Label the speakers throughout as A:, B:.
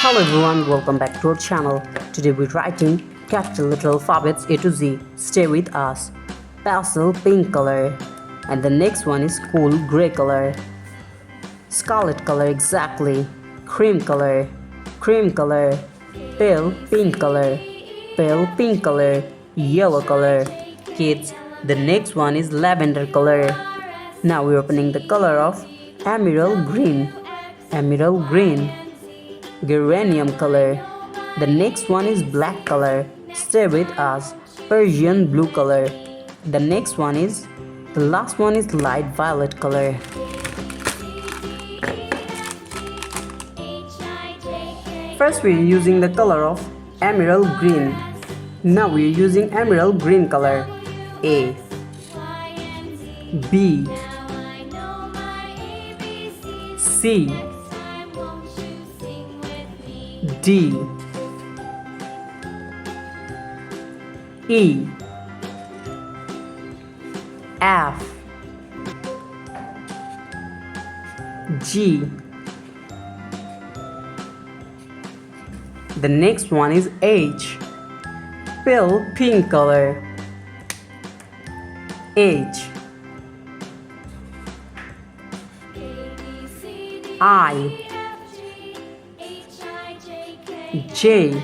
A: Hello everyone, welcome back to our channel. Today we're writing capital letter alphabets A to Z. Stay with us. Pastel pink color, and the next one is cool gray color. Scarlet color exactly. Cream color, pale pink color, yellow color. Kids, the next one is lavender color. Now we're opening the color of emerald green, geranium color. The next one is black color. Stay with us. Persian blue color. The last one is light violet color. First we are using the color of emerald green. Now we are using emerald green color. A, B, C, D, E, F, G. The next one is H, pale pink color. H, I, J,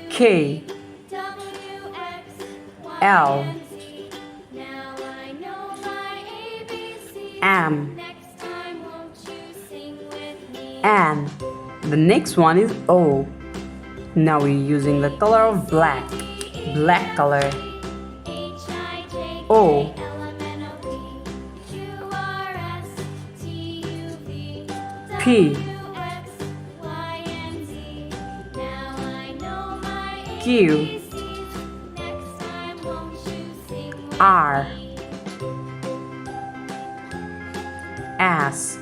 A: K, L, M, N. The next one is O. Now we're using the color of black color. O, P, Q, R, S,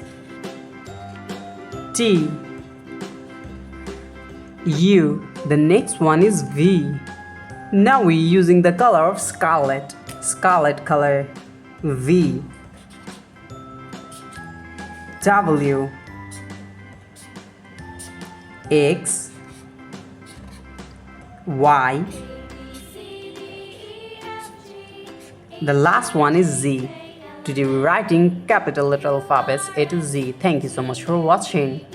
A: T, U. The next one is V. Now we're using the color of scarlet color. V, W, X, Y. The last one is Z. Today we're writing capital letter alphabets A to Z. Thank you so much for watching.